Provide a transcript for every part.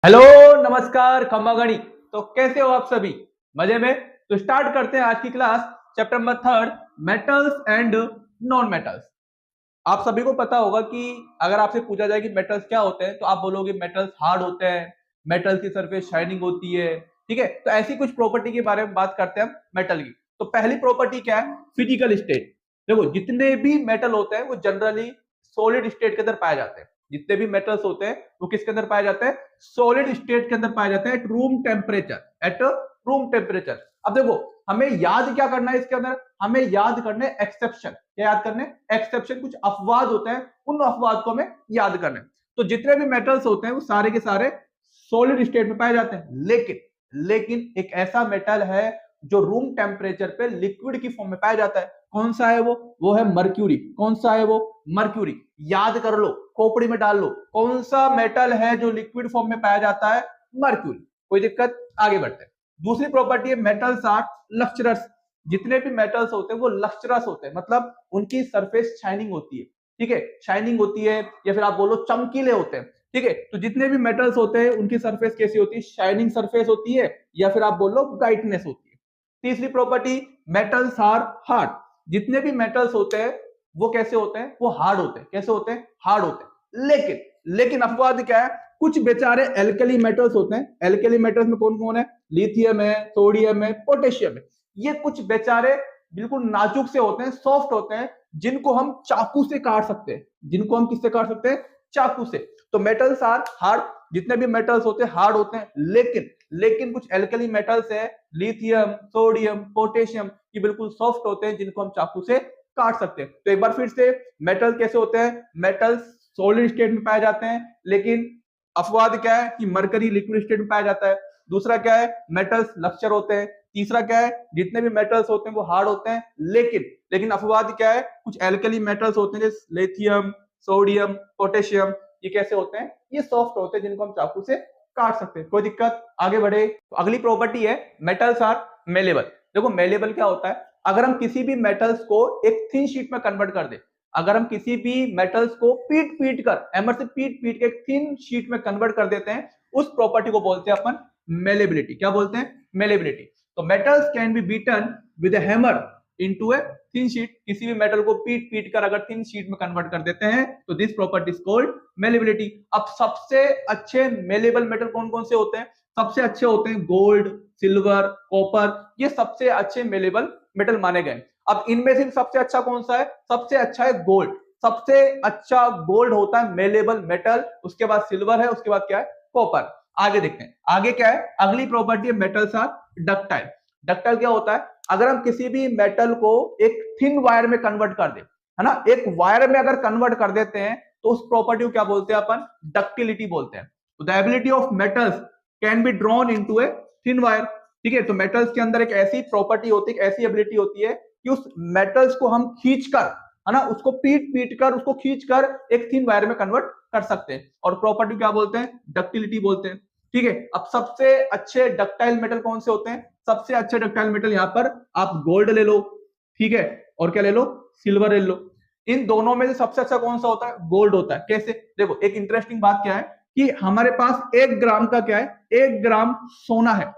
Hello, नमस्कार, खम्मा गणी। तो कैसे हो आप सभी? मजे में? तो स्टार्ट करते हैं आज की class. Chapter number 3, metals and non metals. आप सभी को पता होगा कि अगर आपसे पूछा जाए कि मेटल्स क्या होते हैं तो आप बोलोगे मेटल्स हार्ड होते हैं, मेटल की सरफेस शाइनिंग होती है। ठीक है, तो ऐसी कुछ प्रॉपर्टी के बारे में बात करते हैं हम मेटल की। तो पहली प्रॉपर्टी क्या है? Physical state. देखो, जितने भी मेटल होते हैं वो जनरली सॉलिड स्टेट के अंदर पाए जाते हैं। जितने भी मेटल्स होते हैं वो किसके अंदर पाए जाते हैं? सॉलिड स्टेट के अंदर पाए जाते हैं, at room temperature. At room temperature. अब देखो, हमें याद क्या करना है इसके अंदर? हमें याद करने एक्सेप्शन। क्या याद करने? एक्सेप्शन। कुछ अपवाद होते हैं, उन अपवाद को हमें याद करना है। तो जितने भी मेटल्स होते हैं वो सारे के सारे सॉलिड स्टेट में पाए जाते हैं, लेकिन लेकिन एक ऐसा मेटल है जो रूम टेम्परेचर पे लिक्विड की फॉर्म में पाया जाता है। कौन सा है वो है मर्क्यूरी। कौन सा है वो? मर्क्यूरी। याद कर लो, खोपड़ी में डाल लो, कौन सा मेटल है जो लिक्विड फॉर्म में पाया जाता है? मर्क्यूरी। कोई दिक्कत? आगे बढ़ते हैं। दूसरी प्रॉपर्टी है मेटल्स आर लक्चरस। जितने भी मेटल्स होते हैं वो लक्चरस होते हैं, मतलब उनकी सरफेस शाइनिंग होती है। ठीक है, शाइनिंग होती है, या फिर आप बोलो चमकीले होते हैं। ठीक है, तो जितने भी मेटल्स होते हैं उनकी सरफेस कैसी होती है? शाइनिंग सरफेस होती है, या फिर आप बोलो ब्राइटनेस होती है। तीसरी प्रॉपर्टी, मेटल्स आर हार्ड। जितने भी मेटल्स होते हैं वो कैसे होते हैं? वो हार्ड होते हैं। कैसे होते हैं? हार्ड होते हैं। लेकिन अपवाद क्या है? कुछ बेचारे एल्कली मेटल्स होते हैं। एल्कली मेटल्स में कौन कौन है? लिथियम है, सोडियम है, पोटेशियम है। ये कुछ बेचारे बिल्कुल नाजुक से होते हैं, सॉफ्ट होते हैं, जिनको हम चाकू से काट सकते हैं। जिनको हम किससे काट सकते हैं? चाकू से। तो मेटल्स आर हार्ड। जितने भी मेटल्स होते हैं हार्ड होते हैं, लेकिन कुछ एल्कली मेटल्स है, लिथियम, सोडियम, पोटेशियम, ये बिल्कुल सॉफ्ट होते हैं, जिनको हम चाकू से काट सकते हैं। तो एक बार फिर से, मेटल कैसे होते हैं? मेटल्स सॉलिड स्टेट में पाए जाते हैं, लेकिन अपवाद क्या है कि मरकरी लिक्विड स्टेट में पाया जाता है। दूसरा क्या है? मेटल्स लक्चर होते हैं। तीसरा क्या है? जितने भी मेटल्स होते हैं वो हार्ड होते हैं, लेकिन अपवाद क्या है? कुछ एल्कली मेटल्स होते हैं जैसे लिथियम, सोडियम, पोटेशियम, ये कैसे होते हैं? ये सॉफ्ट होते हैं, जिनको हम चाकू से काट सकते हैं। कोई दिक्कत? आगे बढ़े। तो अगली प्रॉपर्टी है मेटल्स आर मेलेबल। देखो, मेलेबल क्या होता है? अगर हम किसी भी मेटल्स को एक थिन शीट में कन्वर्ट कर दे, अगर हम किसी भी मेटल्स को पीट कर, हैमर से पीट के एक थिन शीट में कन्वर्ट कर देते हैं, उस प्रॉपर्टी को बोलते हैं अपन मेलेबिलिटी। क्या बोलते हैं? मेलेबिलिटी। तो metals can be beaten with a hammer into a thin sheet. किसी भी मेटल को पीट कर अगर थिन शीट में कन्वर्ट कर देते हैं तो this property is called malleability. अब सबसे अच्छे मेलेबल मेटल कौन कौन से होते हैं? सबसे अच्छे होते हैं गोल्ड, सिल्वर, कॉपर। ये सबसे अच्छे मेलेबल मेटल माने गए। अब इनमें से सबसे अच्छा कौन सा है? सबसे अच्छा है गोल्ड। सबसे अच्छा गोल्ड होता है मेलेबल मेटल। उसके बाद सिल्वर है, उसके बाद क्या है? कॉपर। आगे देखते हैं, आगे क्या है? अगली प्रॉपर्टी है मेटल्स आर डक्टाइल। डक्टाइल क्या होता है? अगर हम किसी भी मेटल को एक थिन वायर में कन्वर्ट कर दे, है ना, एक वायर में अगर कन्वर्ट कर देते हैं तो उस प्रॉपर्टी को क्या बोलते हैं अपन? डक्टिलिटी बोलते हैं। The ability of metals can be drawn into a thin wire. ठीक है, तो मेटल्स के अंदर एक ऐसी प्रॉपर्टी होती है, ऐसी एबिलिटी होती है कि उस मेटल्स को हम खींचकर, है ना, उसको पीट कर, उसको खींचकर एक थिन वायर में कन्वर्ट कर सकते हैं, और प्रॉपर्टी क्या बोलते हैं? डक्टिलिटी बोलते हैं। ठीक है, अब सबसे अच्छे डक्टाइल मेटल कौन से होते हैं? सबसे अच्छे डक्टाइल मेटल यहां पर आप गोल्ड ले लो, ठीक है, और क्या ले लो? सिल्वर ले लो। इन दोनों में से सबसे अच्छा कौन सा होता है? गोल्ड होता है। कैसे? देखो, एक इंटरेस्टिंग बात क्या है कि हमारे पास 1 ग्राम का क्या है? 1 ग्राम सोना है।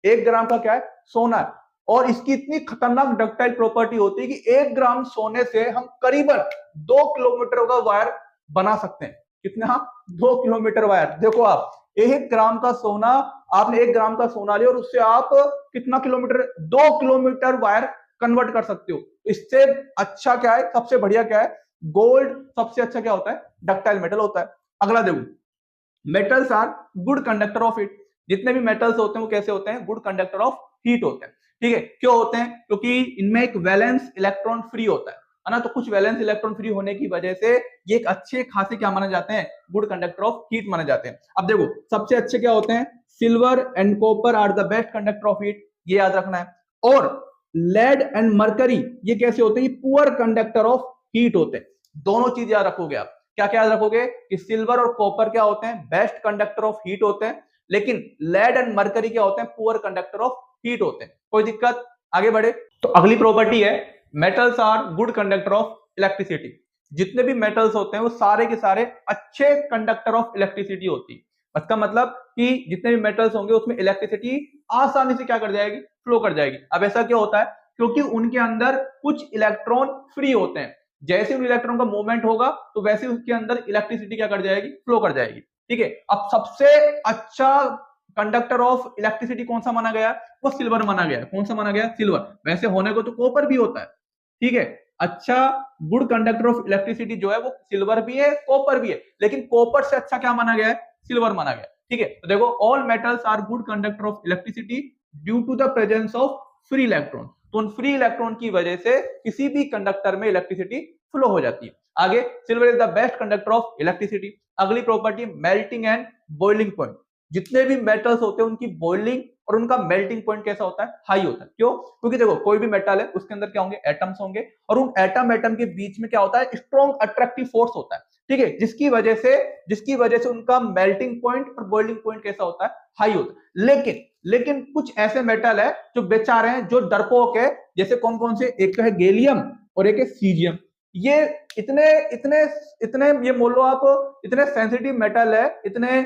1 ग्राम का क्या है? सोना है। और इसकी इतनी खतरनाक डक्टाइल प्रॉपर्टी होती है कि 1 ग्राम सोने से हम करीबन 2 किलोमीटर का वायर बना सकते हैं। कितना? 2 किलोमीटर वायर। देखो, आप 1 ग्राम का सोना, आपने 1 ग्राम का सोना लिया और उससे आप कितना किलोमीटर? 2 किलोमीटर वायर कन्वर्ट कर सकते हो। इससे अच्छा क्या है? सबसे बढ़िया क्या है? गोल्ड सबसे अच्छा क्या होता है? डक्टाइल मेटल होता है। अगला देखो, metals are good conductor of heat. जितने भी मेटल्स होते हैं वो कैसे होते हैं? गुड कंडक्टर ऑफ हीट होते हैं। ठीक है, क्यों होते हैं? क्योंकि इनमें एक वैलेंस इलेक्ट्रॉन फ्री होता है ना, तो कुछ वैलेंस इलेक्ट्रॉन फ्री होने की वजह से ये एक अच्छे खासे क्या माने जाते हैं? गुड कंडक्टर ऑफ हीट माने जाते हैं। अब देखो, सबसे अच्छे क्या होते हैं? Silver and copper are the best conductor of heat, ये याद रखना है। और लेड एंड मरकरी, ये कैसे होते हैं? ये पुअर कंडक्टर ऑफ हीट होते हैं। दोनों चीज याद रखोगे आप। क्या क्या याद रखोगे? कि सिल्वर और कॉपर क्या होते हैं? बेस्ट कंडक्टर ऑफ हीट होते हैं, लेकिन लेड एंड मरकरी क्या होते हैं? पुअर कंडक्टर ऑफ हीट होते हैं। कोई दिक्कत? आगे बढ़े। तो अगली प्रॉपर्टी है metals are good conductor of electricity. जितने भी मेटल्स होते हैं वो सारे के सारे अच्छे कंडक्टर ऑफ इलेक्ट्रिसिटी होती है। इसका मतलब कि जितने भी मेटल्स होंगे उसमें इलेक्ट्रिसिटी आसानी से क्या कर जाएगी, फ्लो कर जाएगी। अब ऐसा क्यों होता है, क्योंकि उनके अंदर कुछ इलेक्ट्रॉन फ्री होते हैं, जैसे उन इलेक्ट्रॉन का मूवमेंट होगा तो वैसे उसके अंदर इलेक्ट्रिसिटी क्या कर जाएगी, फ्लो कर जाएगी। ठीक है, अब सबसे अच्छा कंडक्टर ऑफ इलेक्ट्रिसिटी कौन सा माना गया, वो सिल्वर माना गया। कौन सा माना गया, सिल्वर। वैसे होने को तो कॉपर भी होता है, ठीक है। अच्छा, गुड कंडक्टर ऑफ इलेक्ट्रिसिटी जो है वो सिल्वर भी है, कॉपर भी है, लेकिन कॉपर से अच्छा क्या माना गया है, सिल्वर माना गया। ठीक है, तो देखो all metals are good conductor of electricity due to the presence of free electron. तो उन फ्री इलेक्ट्रॉन की वजह से किसी भी कंडक्टर में इलेक्ट्रिसिटी फ्लो हो जाती है। आगे, silver is the best conductor of electricity. अगली property, melting and boiling point. जितने भी मेटल्स होते हैं उनकी बॉइलिंग और उनका मेल्टिंग पॉइंट कैसा होता है, हाई होता है। क्यों, क्योंकि देखो कोई भी मेटल है उसके अंदर क्या होंगे, एटम्स होंगे, और उन एटम के बीच में क्या होता है, स्ट्रॉन्ग अट्रैक्टिव फोर्स होता है। ठीक है, जिसकी वजह से उनका मेल्टिंग पॉइंट और बॉइलिंग पॉइंट कैसा होता है, हाई होता है। लेकिन कुछ ऐसे मेटल है जो बेचारे हैं, जो डरपोक है, जैसे कौन कौन से, एक तो है गैलियम और एक है सीजियम। ये इतने इतने इतने ये बोलो आप, इतने सेंसिटिव मेटल है, इतने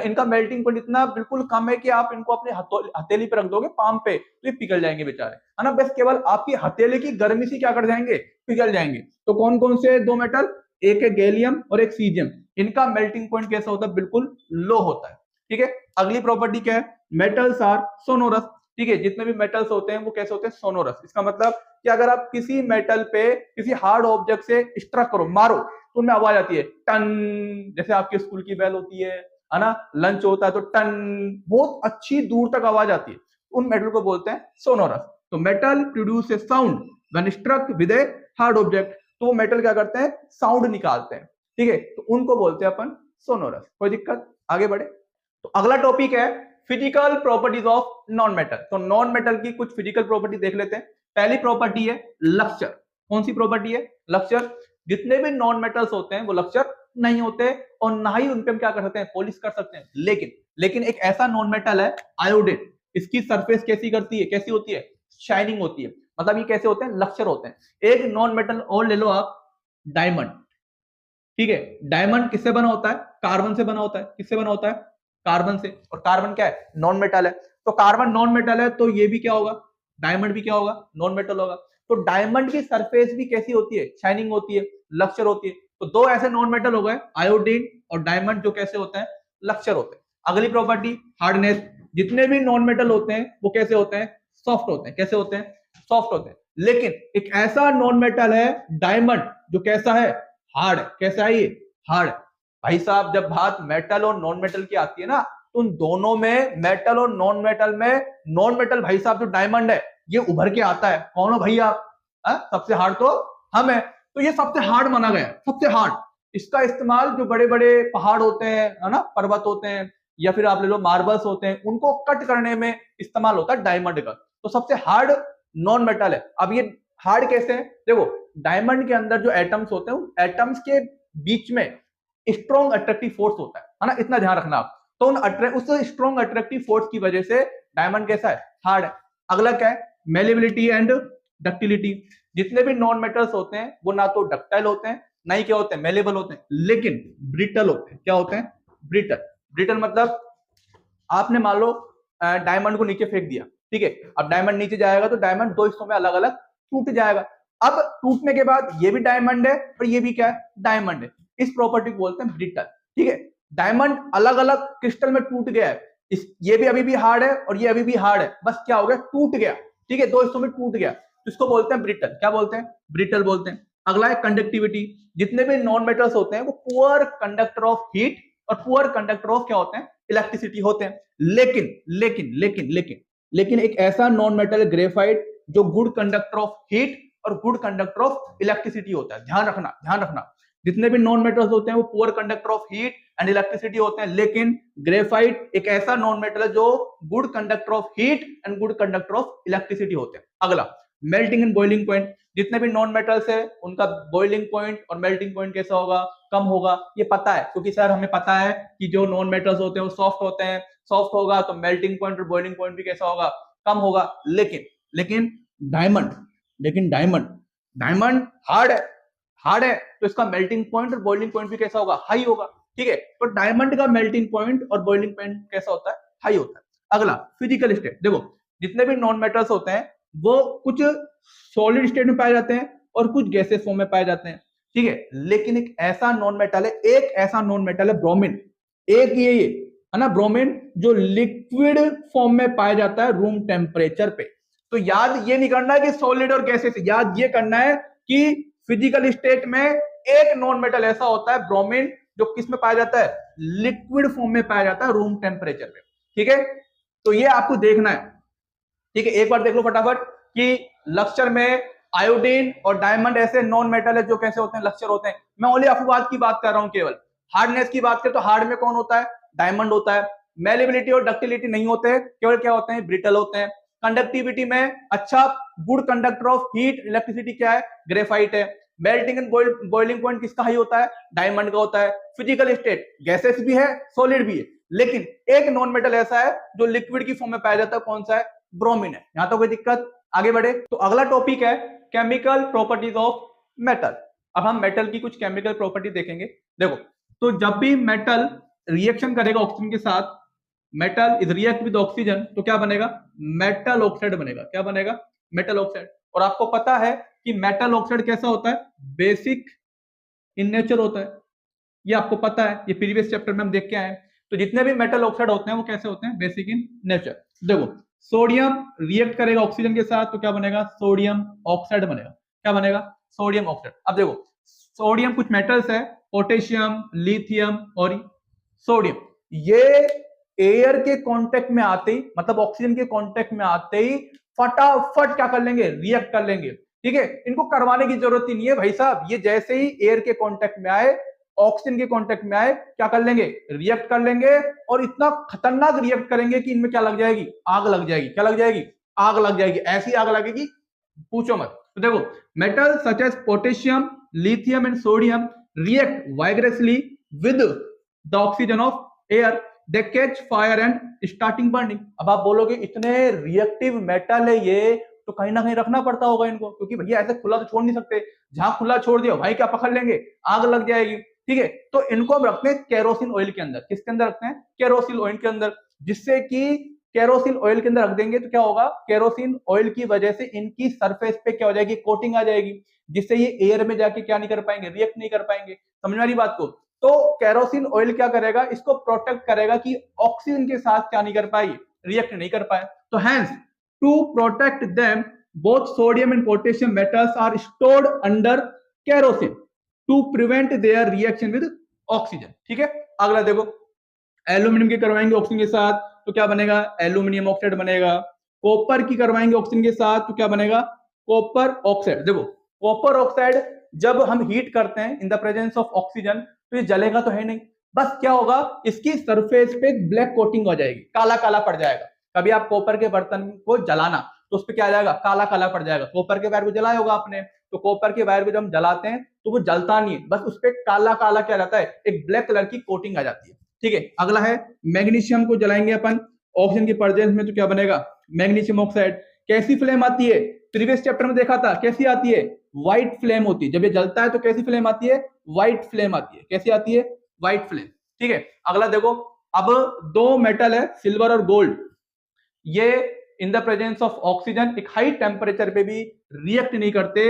इनका मेल्टिंग पॉइंट इतना बिल्कुल कम है कि आप इनको अपने हथेली पे रख दोगे, पाम पे, तो ये पिघल जाएंगे बेचारे, है ना। बस केवल आपकी हथेली की गर्मी से क्या कर जाएंगे, पिघल जाएंगे। तो कौन कौन से दो मेटल, एक है गैलियम और एक सीजियम। इनका मेल्टिंग पॉइंट कैसा होता है, बिल्कुल लो होता है। ठीक है, अगली प्रॉपर्टी क्या है, मेटल्स आर सोनोरस। ठीक है, जितने भी मेटल्स होते हैं वो कैसे होते हैं, सोनोरस। इसका मतलब कि अगर आप किसी मेटल पे किसी हार्ड ऑब्जेक्ट से स्ट्रक करो, मारो, तो उनमें आवाज आती है टन, जैसे आपके स्कूल की बेल होती है ना, लंच होता है तो टन, बहुत अच्छी दूर तक आवाज आती है। उन मेटल को बोलते हैं सोनोरस। तो metal produce a sound when struck with a hard object. तो वो मेटल क्या करते हैं, साउंड निकालते हैं। ठीक है, तो उनको बोलते हैं अपन सोनोरस। कोई दिक्कत, आगे बढ़े। तो अगला टॉपिक है physical properties of non metal. तो नॉन मेटल की कुछ फिजिकल प्रॉपर्टी देख लेते हैं। पहली प्रॉपर्टी है लक्चर। कौन सी प्रॉपर्टी है, लक्चर। जितने भी नॉन मेटल्स होते हैं वो लक्चर नहीं होते, और ना ही उन पे हम क्या कर सकते हैं, पॉलिश कर सकते हैं। लेकिन एक ऐसा नॉन मेटल है आयोडीन, इसकी सरफेस कैसी करती है, कैसी होती है, शाइनिंग होती है। मतलब ये कैसे होते हैं, लक्चर होते हैं। एक नॉन मेटल और ले लो आप, डायमंड। ठीक है, डायमंड किससे बना होता है, कार्बन से बना होता है। किससे बना होता है, कार्बन से। और कार्बन क्या है, नॉन मेटल है। तो कार्बन नॉन मेटल है, तो ये भी क्या होगा, डायमंड भी क्या होगा, नॉन मेटल होगा। तो डायमंड की सरफेस भी कैसी होती है, शाइनिंग होती है, लक्चर होती है। तो दो ऐसे नॉन मेटल हो गए, आयोडीन और डायमंड, जो कैसे होते हैं, लक्चर होते हैं। अगली प्रॉपर्टी, हार्डनेस। जितने भी नॉन मेटल होते हैं वो कैसे होते हैं, सॉफ्ट होते हैं। कैसे होते हैं, सॉफ्ट होते हैं। लेकिन एक ऐसा नॉन मेटल है डायमंड, जो कैसा है, हार्ड है। कैसा है ये, हार्ड है। भाई साहब, जब बात मेटल और नॉन मेटल की आती है ना, तो उन दोनों में, मेटल और नॉन मेटल में, नॉन मेटल भाई साहब जो डायमंड है ये उभर के आता है। कौन हो भाई आप, सबसे हार्ड तो हम है। तो ये सबसे हार्ड माना गया, सबसे हार्ड। इसका इस्तेमाल जो बड़े बड़े पहाड़ होते हैं, है ना, पर्वत होते हैं, या फिर आप ले लो मार्बल्स होते हैं, उनको कट करने में इस्तेमाल होता है डायमंड का। तो सबसे हार्ड नॉन मेटल है। अब ये हार्ड कैसे है, देखो डायमंड के अंदर जो एटम्स होते हैं, उन एटम्स के बीच में स्ट्रॉन्ग अट्रैक्टिव फोर्स होता है ना, इतना ध्यान रखना आप। तो उस स्ट्रॉन्ग अट्रैक्टिव फोर्स की वजह से डायमंड कैसा है, हार्ड है। अगला क्या है, मेलेबिलिटी एंड डक्टिलिटी। जितने भी नॉन मेटल्स होते हैं वो ना तो डक्टाइल होते हैं, ना ही क्या होते हैं, मेलेबल होते हैं, लेकिन ब्रिटल होते हैं। क्या होते हैं, ब्रिटल। ब्रिटल मतलब आपने मान लो डायमंड को नीचे फेंक दिया, ठीक है। अब डायमंड नीचे जाएगा तो डायमंड दो हिस्सों में अलग अलग टूट जाएगा। अब टूटने के बाद ये भी डायमंड है और ये भी क्या है, डायमंड है। इस प्रॉपर्टी को बोलते हैं ब्रिटल। ठीक है, डायमंड अलग अलग क्रिस्टल में टूट गया है, ये भी अभी भी हार्ड है और ये अभी भी हार्ड है, बस क्या हो गया, टूट गया। ठीक है, दो हिस्सों में टूट गया, तो इसको बोलते हैं ब्रिटल। क्या बोलते हैं, ब्रिटल बोलते हैं। अगला है कंडक्टिविटी। जितने भी नॉन मेटल्स होते हैं वो पुअर कंडक्टर ऑफ हीट और पुअर कंडक्टर ऑफ क्या होते हैं, इलेक्ट्रिसिटी होते हैं। लेकिन लेकिन लेकिन लेकिन लेकिन एक ऐसा नॉन मेटल ग्रेफाइट जो गुड कंडक्टर ऑफ हीट और गुड कंडक्टर ऑफ इलेक्ट्रिसिटी होता है। ध्यान रखना, ध्यान रखना। जितने भी नॉन मेटल्स होते हैं वो poor conductor of heat and electricity होते हैं, लेकिन ग्रेफाइट एक ऐसा नॉन मेटल है जो good conductor of heat and good conductor of electricity होते हैं। अगला, मेल्टिंग एंड बॉइलिंग पॉइंट। जितने भी नॉन मेटल्स है उनका बॉइलिंग पॉइंट और मेल्टिंग पॉइंट कैसा होगा, कम होगा। ये पता है, क्योंकि सर हमें पता है कि जो नॉन मेटल्स होते हैं वो सॉफ्ट होते हैं, सॉफ्ट होगा तो मेल्टिंग पॉइंट और बॉइलिंग पॉइंट भी कैसा होगा, कम होगा। लेकिन डायमंड डायमंड डायमंड हार्ड है, हार्ड है, तो इसका मेल्टिंग पॉइंट और बॉइलिंग पॉइंट भी कैसा होगा, हाई होगा। ठीक है। तो डायमंड का मेल्टिंग पॉइंट और बॉइलिंग पॉइंट कैसा होता है? हाई होता है। अगला फिजिकल स्टेट, देखो जितने भी नॉन मेटल्स होते हैं वो कुछ सॉलिड स्टेट में पाए जाते हैं और कुछ गैसेस फॉर्म में पाए जाते हैं, ठीक है। लेकिन एक ऐसा नॉन मेटल है, एक ऐसा नॉन मेटल है ब्रोमीन, एक ये है ना ब्रोमीन, जो लिक्विड फॉर्म में पाया जाता है रूम टेम्परेचर पे। तो याद ये नहीं करना है कि सॉलिड और गैसेस, याद ये करना है कि फिजिकल स्टेट में एक नॉन मेटल ऐसा होता है ब्रोमीन, जो किस में पाया जाता है? लिक्विड फॉर्म में पाया जाता है रूम टेम्परेचर पे, ठीक है। तो ये आपको देखना है, ठीक है। एक बार देख लो फटाफट कि लक्ष्चर में आयोडीन और डायमंड ऐसे नॉन मेटल है जो कैसे होते हैं, लक्ष्चर होते हैं। मैं ओनली अफवाद की बात कर रहा हूं, केवल हार्डनेस की बात करें तो हार्ड में कौन होता है? डायमंड होता है। मेलेबिलिटी और डक्टिलिटी नहीं होते हैं, केवल क्या होते हैं? ब्रिटल होते हैं। कंडक्टिविटी में अच्छा good conductor of heat electricity क्या है? ग्रेफाइट है। मेल्टिंग एंड बॉइलिंग पॉइंट किसका हाई होता है? डायमंड का होता है। फिजिकल स्टेट गैसेस भी है सॉलिड भी है, लेकिन एक नॉन मेटल ऐसा है जो लिक्विड की फॉर्म में पाया जाता है, कौन सा है? ब्रोमीन है। यहां तो कोई दिक्कत? आगे बढ़े तो अगला टॉपिक है केमिकल प्रॉपर्टीज ऑफ मेटल। अब हम मेटल की कुछ केमिकल प्रॉपर्टी देखेंगे। देखो, तो जब भी मेटल रिएक्शन करेगा ऑक्सीजन के साथ, metal is react with oxygen, तो क्या बनेगा? मेटल ऑक्साइड बनेगा। क्या बनेगा? Metal oxide. और आपको पता है कि मेटल ऑक्साइड कैसा होता है? बेसिक इन नेचर होता है। ये आपको पता है, ये प्रीवियस चैप्टर में हम देख के आए। तो जितने भी मेटल ऑक्साइड होते हैं वो कैसे होते हैं? Basic in nature. देखो, सोडियम रिएक्ट करेगा ऑक्सीजन के साथ तो क्या बनेगा? सोडियम ऑक्साइड बनेगा। क्या बनेगा? Sodium oxide. अब देखो, सोडियम कुछ मेटल्स है, पोटेशियम, लिथियम और सोडियम, ये एयर के कांटेक्ट में आते ही, मतलब ऑक्सीजन के कांटेक्ट में आते ही फटाफट क्या कर लेंगे? रिएक्ट कर लेंगे, ठीक है। इनको करवाने की जरूरत ही नहीं है भाई साहब, ये जैसे ही एयर के कांटेक्ट में आए, ऑक्सीजन के कांटेक्ट में आए, क्या कर लेंगे? रिएक्ट कर लेंगे। और इतना खतरनाक रिएक्ट करेंगे कि इनमें क्या लग जाएगी? आग लग जाएगी। क्या लग जाएगी? आग लग जाएगी। ऐसी आग लगेगी पूछो मत। तो देखो, metal such as potassium, lithium and sodium react vigorously with the oxygen of air, they catch fire and starting burning. अब आप बोलोगे इतने रिएक्टिव मेटल है ये, तो कहीं ना कहीं रखना पड़ता होगा इनको, क्योंकि भैया ऐसे खुला तो छोड़ नहीं सकते। जहां खुला छोड़ दिया भाई क्या पकड़ लेंगे? आग लग जाएगी, ठीक है। तो इनको हम रखते हैं केरोसिन ऑयल के अंदर। किसके अंदर रखते हैं? केरोसिन ऑयल के अंदर। जिससे कि केरोसिन ऑयल के अंदर रख देंगे तो क्या होगा? केरोसिन ऑयल की वजह से इनकी सरफेस पे क्या हो जाएगी? कोटिंग आ जाएगी, जिससे ये एयर में जाके क्या नहीं कर पाएंगे? रिएक्ट नहीं कर पाएंगे। समझ में आ रही बात को? तो केरोसिन ऑयल क्या करेगा? इसको प्रोटेक्ट करेगा कि ऑक्सीजन के साथ क्या नहीं कर पाएगी? रिएक्ट नहीं कर पाए। तो hence to protect them both sodium and potassium metals are stored under kerosene to prevent their reaction with oxygen, ठीक है। अगला देखो, एल्यूमिनियम की करवाएंगे ऑक्सीजन के साथ तो क्या बनेगा? एल्यूमिनियम ऑक्साइड बनेगा। कॉपर की करवाएंगे ऑक्सीजन के साथ तो क्या बनेगा? Copper oxide. देखो, कॉपर ऑक्साइड जब हम हीट करते हैं in the presence of oxygen, तो ये जलेगा तो है नहीं, बस क्या होगा? इसकी सरफेस पे ब्लैक कोटिंग हो जाएगी, काला काला पड़ जाएगा। कभी आप कॉपर के बर्तन को जलाना तो उस पर क्या आ जाएगा? काला काला पड़ जाएगा। कॉपर के वायर को जलाया होगा आपने, तो कॉपर के वायर को जब हम जलाते हैं तो वो जलता नहीं है, बस उस पर काला काला क्या रहता है? एक ब्लैक कलर की कोटिंग आ जाती है, ठीक है। अगला है मैग्नीशियम को जलाएंगे अपन ऑक्सीजन के प्रेजेंस में तो क्या बनेगा? Magnesium oxide. कैसी फ्लेम आती है? प्रीवियस चैप्टर में देखा था, कैसी आती है? व्हाइट फ्लेम होती है। जब ये जलता है तो कैसी फ्लेम आती है? व्हाइट फ्लेम आती है। कैसी आती है? व्हाइट फ्लेम, ठीक है। अगला देखो, अब दो मेटल है, सिल्वर और गोल्ड, ये in the presence of oxygen एक हाई टेम्परेचर पे भी रिएक्ट नहीं करते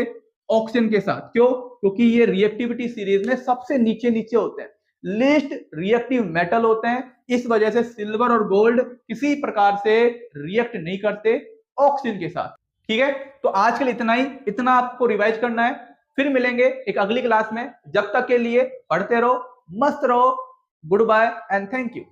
ऑक्सीजन के साथ। क्यों? क्योंकि ये रिएक्टिविटी सीरीज में सबसे नीचे नीचे होते हैं, लीस्ट रिएक्टिव मेटल होते हैं। इस वजह से सिल्वर और गोल्ड किसी प्रकार से रिएक्ट नहीं करते ऑक्सीजन के साथ, ठीक है। तो आज के लिए इतना ही, इतना आपको रिवाइज करना है। फिर मिलेंगे एक अगली क्लास में। जब तक के लिए पढ़ते रहो, मस्त रहो। Goodbye and thank you.